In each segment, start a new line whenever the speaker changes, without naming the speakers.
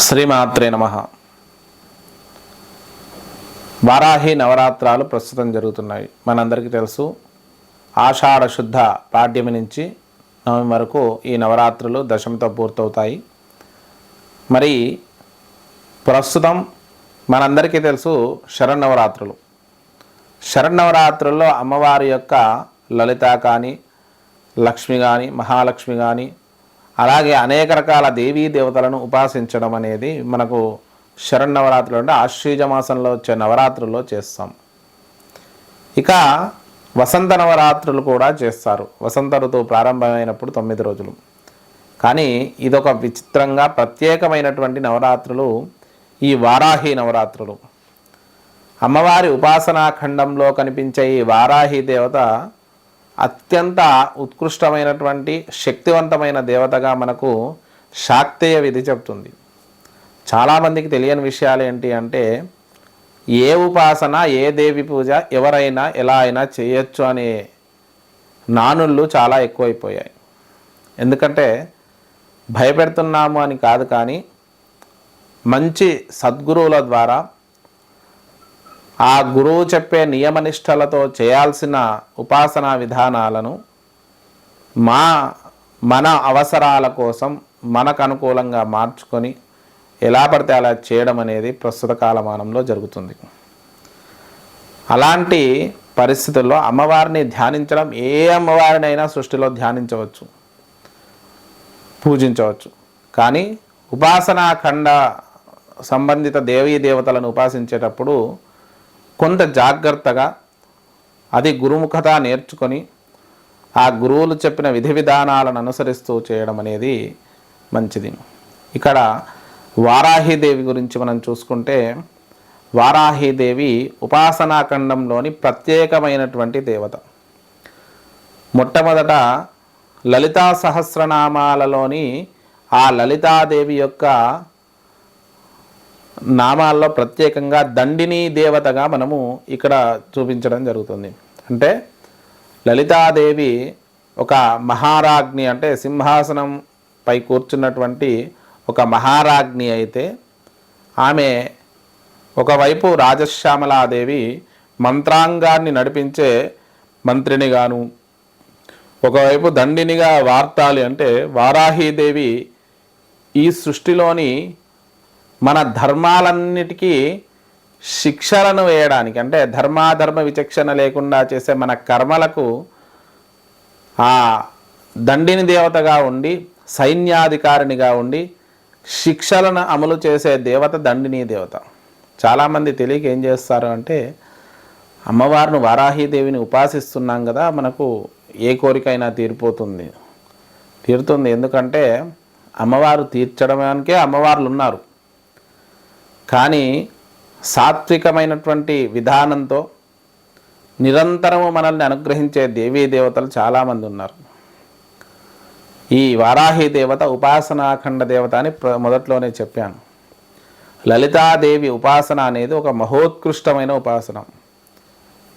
శ్రీమాత్రే నమః. వారాహి నవరాత్రాలు ప్రస్తుతం జరుగుతున్నాయి. మనందరికీ తెలుసు, ఆషాఢ శుద్ధ పాడ్యమి నుంచి నవమి వరకు ఈ నవరాత్రులు దశమితో పూర్తవుతాయి. మరి ప్రస్తుతం మనందరికీ తెలుసు శరన్నవరాత్రులు. శరన్నవరాత్రుల్లో అమ్మవారి యొక్క లలిత కానీ, లక్ష్మి కానీ, మహాలక్ష్మి కానీ, అలాగే అనేక రకాల దేవీ దేవతలను ఉపాసించడం అనేది మనకు శరన్నవరాత్రులు అంటే ఆశ్వీజ మాసంలో వచ్చే నవరాత్రుల్లో చేస్తాం. ఇక వసంత నవరాత్రులు కూడా చేస్తారు. వసంత ఋతువు ప్రారంభమైనప్పుడు 9 రోజులు. కానీ ఇదొక విచిత్రంగా ప్రత్యేకమైనటువంటి నవరాత్రులు ఈ వారాహి నవరాత్రులు. అమ్మవారి ఉపాసనా ఖండంలో కనిపించే ఈ వారాహి దేవత అత్యంత ఉత్కృష్టమైనటువంటి శక్తివంతమైన దేవతగా మనకు శాక్తేయ విధి చెప్తుంది. చాలామందికి తెలియని విషయాలు ఏంటి అంటే, ఏ ఉపాసన, ఏ దేవి పూజ ఎవరైనా ఎలా అయినా చేయొచ్చు అనే నానుళ్ళు చాలా ఎక్కువైపోయాయి. ఎందుకంటే భయపెడుతున్నాము అని కాదు, కానీ మంచి సద్గురువుల ద్వారా ఆ గురువు చెప్పే నియమనిష్టలతో చేయాల్సిన ఉపాసనా విధానాలను మన అవసరాల కోసం మనకు అనుకూలంగా మార్చుకొని ఎలా పడితే అలా చేయడం అనేది ప్రస్తుత కాలమానంలో జరుగుతుంది. అలాంటి పరిస్థితుల్లో అమ్మవారిని ధ్యానించడం, ఏ అమ్మవారినైనా సృష్టిలో ధ్యానించవచ్చు, పూజించవచ్చు. కానీ ఉపాసనా ఖండ సంబంధిత దేవీ దేవతలను ఉపాసించేటప్పుడు కొంత జాగ్రత్తగా అది గురుముఖత నేర్చుకొని ఆ గురువులు చెప్పిన విధి విధానాలను అనుసరిస్తూ చేయడం అనేది మంచిది. ఇక్కడ వారాహీదేవి గురించి మనం చూసుకుంటే, వారాహీదేవి ఉపాసనాఖండంలోని ప్రత్యేకమైనటువంటి దేవత. మొట్టమొదట లలితా సహస్రనామాలలోని ఆ లలితాదేవి యొక్క నామాల్లో ప్రత్యేకంగా దండిని దేవతగా మనము ఇక్కడ చూపించడం జరుగుతుంది. అంటే లలితాదేవి ఒక మహారాజ్ఞి, అంటే సింహాసనంపై కూర్చున్నటువంటి ఒక మహారాజ్ఞి అయితే, ఆమె ఒకవైపు రాజశ్యామలాదేవి మంత్రాంగాన్ని నడిపించే మంత్రినిగాను, ఒకవైపు దండినిగా వార్తాలి అంటే వారాహీదేవి ఈ సృష్టిలోని మన ధర్మాలన్నిటికీ శిక్షలను వేయడానికి, అంటే ధర్మాధర్మ విచక్షణ లేకుండా చేసే మన కర్మలకు ఆ దండిని దేవతగా ఉండి, సైన్యాధికారినిగా ఉండి శిక్షలను అమలు చేసే దేవత దండిని దేవత. చాలామంది తెలియక ఏం చేస్తారు అంటే, అమ్మవారిని వారాహీదేవిని ఉపాసిస్తున్నాం కదా, మనకు ఏ కోరికైనా తీరుతుంది. ఎందుకంటే అమ్మవారు తీర్చడానికే అమ్మవార్లు ఉన్నారు. కానీ సాత్వికమైనటువంటి విధానంతో నిరంతరము మనల్ని అనుగ్రహించే దేవీ దేవతలు చాలామంది ఉన్నారు. ఈ వారాహి దేవత ఉపాసనాఖండ దేవత అని మొదట్లోనే చెప్పాను. లలితాదేవి ఉపాసన అనేది ఒక మహోత్కృష్టమైన ఉపాసన.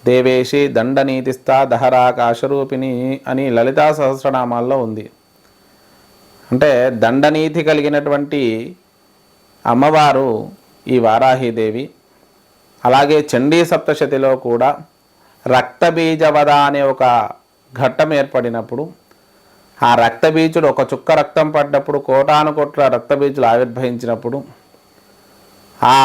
దేవేశి దండనీతిస్థా దహరాకాశరూపిణి అని లలితా సహస్రనామాల్లో ఉంది. అంటే దండనీతి కలిగినటువంటి అమ్మవారు ఈ వారాహీదేవి. అలాగే చండీ సప్తశతిలో కూడా రక్తబీజవద అనే ఒక ఘట్టం ఏర్పడినప్పుడు, ఆ రక్తబీజుడు ఒక చుక్క రక్తం పడ్డప్పుడు కోటాను కోట్ల రక్తబీజులు ఆవిర్భవించినప్పుడు, ఆ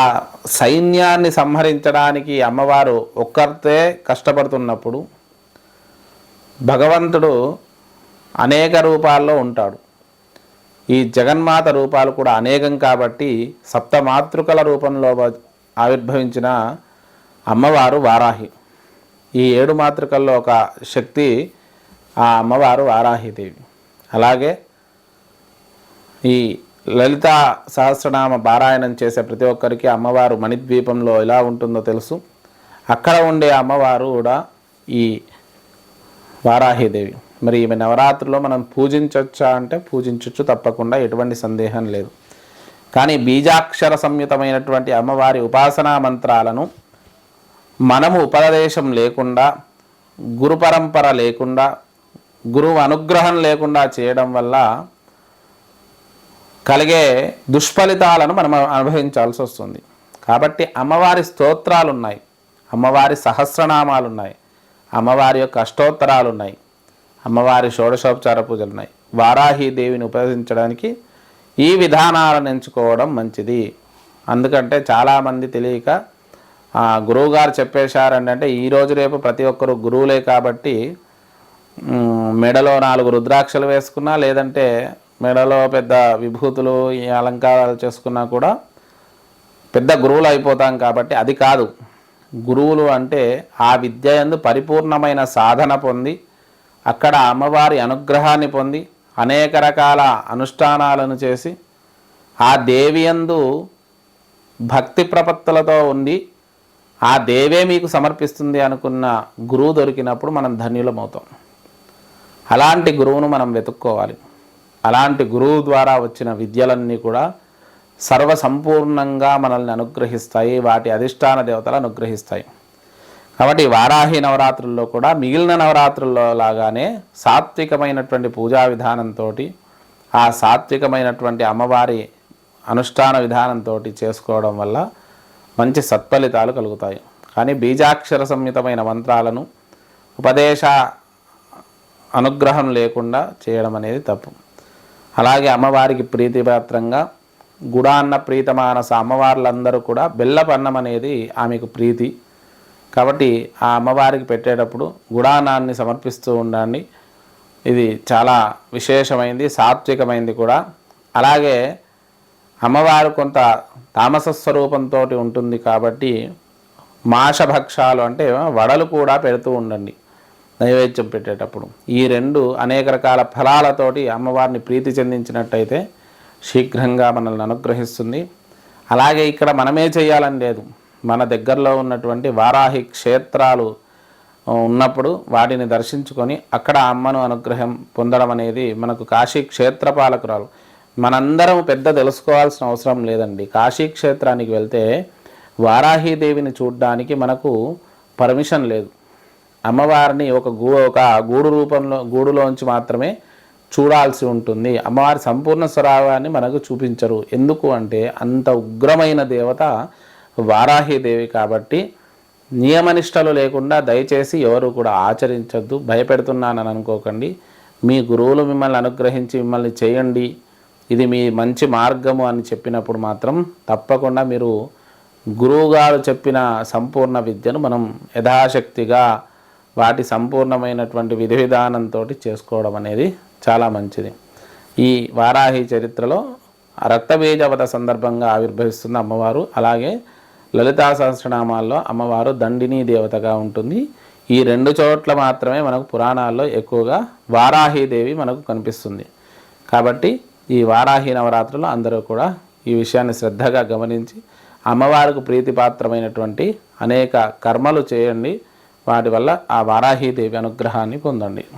సైన్యాన్ని సంహరించడానికి అమ్మవారు ఒక్కరితే కష్టపడుతున్నప్పుడు, భగవంతుడు అనేక రూపాల్లో ఉంటాడు. ఈ జగన్మాత రూపాలు కూడా అనేకం కాబట్టి సప్తమాతృకల రూపంలో ఆవిర్భవించిన అమ్మవారు వారాహి. ఈ 7 మాతృకల్లో ఒక శక్తి ఆ అమ్మవారు వారాహిదేవి. అలాగే ఈ లలిత సహస్రనామ పారాయణం చేసే ప్రతి ఒక్కరికి అమ్మవారు మణిద్వీపంలో ఎలా ఉంటుందో తెలుసు. అక్కడ ఉండే అమ్మవారు కూడా ఈ వారాహిదేవి. మరి ఈమె నవరాత్రిలో మనం పూజించవచ్చా అంటే పూజించవచ్చు, తప్పకుండా, ఎటువంటి సందేహం లేదు. కానీ బీజాక్షర సంయుతమైనటువంటి అమ్మవారి ఉపాసనా మంత్రాలను మనము ఉపదేశం లేకుండా, గురు పరంపర లేకుండా, గురువు అనుగ్రహం లేకుండా చేయడం వల్ల కలిగే దుష్ఫలితాలను మనం అనుభవించాల్సి వస్తుంది. కాబట్టి అమ్మవారి స్తోత్రాలు ఉన్నాయి, అమ్మవారి సహస్రనామాలు ఉన్నాయి, అమ్మవారి యొక్క అష్టోత్తరాలు ఉన్నాయి, అమ్మవారి షోడశోపచార పూజలు ఉన్నాయి. వారాహీదేవిని ఉపయోగించడానికి ఈ విధానాలను ఎంచుకోవడం మంచిది. అందుకంటే చాలామంది తెలియక గురువుగారు చెప్పేశారండి అంటే ఈరోజు రేపు ప్రతి ఒక్కరు గురువులే కాబట్టి మెడలో 4 రుద్రాక్షలు వేసుకున్నా లేదంటే మెడలో పెద్ద విభూతులు ఈ అలంకారాలు చేసుకున్నా కూడా పెద్ద గురువులు అయిపోతాం. కాబట్టి అది కాదు. గురువులు అంటే ఆ విద్య యందు పరిపూర్ణమైన సాధన పొంది అక్కడ అమ్మవారి అనుగ్రహాన్ని పొంది అనేక రకాల అనుష్ఠానాలను చేసి ఆ దేవి యందు భక్తి ప్రపత్తులతో ఉండి ఆ దేవే మీకు సమర్పిస్తుంది అనుకున్న గురువు దొరికినప్పుడు మనం ధన్యులమవుతాం. అలాంటి గురువును మనం వెతుక్కోవాలి. అలాంటి గురువు ద్వారా వచ్చిన విద్యలన్నీ కూడా సర్వసంపూర్ణంగా మనల్ని అనుగ్రహిస్తాయి, వాటి అధిష్టాన దేవతలు అనుగ్రహిస్తాయి. కాబట్టి వారాహి నవరాత్రుల్లో కూడా మిగిలిన నవరాత్రుల్లో లాగానే సాత్వికమైనటువంటి పూజా విధానంతో ఆ సాత్వికమైనటువంటి అమ్మవారి అనుష్ఠాన విధానంతో చేసుకోవడం వల్ల మంచి సత్ఫలితాలు కలుగుతాయి. కానీ బీజాక్షర సంహితమైన మంత్రాలను ఉపదేశ అనుగ్రహం లేకుండా చేయడం అనేది తప్పు. అలాగే అమ్మవారికి ప్రీతిపాత్రంగా గుడాన్న ప్రీతమానస అమ్మవార్లందరూ కూడా బెల్లపన్నం అనేది ఆమెకు ప్రీతి. కాబట్టి ఆ అమ్మవారికి పెట్టేటప్పుడు గుడాన్నాన్ని సమర్పిస్తూ ఉండండి. ఇది చాలా విశేషమైంది, సాత్వికమైంది కూడా. అలాగే అమ్మవారు కొంత తామస స్వరూపంతో ఉంటుంది కాబట్టి మాషభక్షాలు అంటే వడలు కూడా పెడుతూ ఉండండి నైవేద్యం పెట్టేటప్పుడు. ఈ 2 అనేక రకాల ఫలాలతోటి అమ్మవారిని ప్రీతి చెందించినట్టయితే శీఘ్రంగా మనల్ని అనుగ్రహిస్తుంది. అలాగే ఇక్కడ మనమే చేయాలని లేదు. మన దగ్గరలో ఉన్నటువంటి వారాహి క్షేత్రాలు ఉన్నప్పుడు వాటిని దర్శించుకొని అక్కడ అమ్మను అనుగ్రహం పొందడం అనేది మనకు కాశీ క్షేత్రపాలకురాలు. మనందరం పెద్ద తెలుసుకోవాల్సిన అవసరం లేదండి. కాశీ క్షేత్రానికి వెళ్తే వారాహీదేవిని చూడడానికి మనకు పర్మిషన్ లేదు. అమ్మవారిని ఒక గూడు రూపంలో గూడులోంచి మాత్రమే చూడాల్సి ఉంటుంది. అమ్మవారి సంపూర్ణ స్వరూపాన్ని మనకు చూపించరు. ఎందుకు అంటే అంత ఉగ్రమైన దేవత వారాహీదేవి. కాబట్టి నియమనిష్టలు లేకుండా దయచేసి ఎవరు కూడా ఆచరించద్దు. భయపెడుతున్నానని అనుకోకండి. మీ గురువులు మిమ్మల్ని అనుగ్రహించి మిమ్మల్ని చేయండి, ఇది మీ మంచి మార్గము అని చెప్పినప్పుడు మాత్రం తప్పకుండా మీరు గురువుగారు చెప్పిన సంపూర్ణ విద్యను మనం యథాశక్తిగా వాటి సంపూర్ణమైనటువంటి విధి విధానంతో చేసుకోవడం అనేది చాలా మంచిది. ఈ వారాహి చరిత్రలో రక్తబీజవత సందర్భంగా ఆవిర్భవిస్తున్న అమ్మవారు. అలాగే లలితా సహస్రనామాల్లో అమ్మవారు దండిని దేవతగా ఉంటుంది. ఈ 2 చోట్ల మాత్రమే మనకు పురాణాల్లో ఎక్కువగా వారాహీదేవి మనకు కనిపిస్తుంది. కాబట్టి ఈ వారాహి నవరాత్రులు అందరూ కూడా ఈ విషయాన్ని శ్రద్ధగా గమనించి అమ్మవారికి ప్రీతిపాత్రమైనటువంటి అనేక కర్మలు చేయండి. వాటి వల్ల ఆ వారాహీదేవి అనుగ్రహాన్ని పొందండి.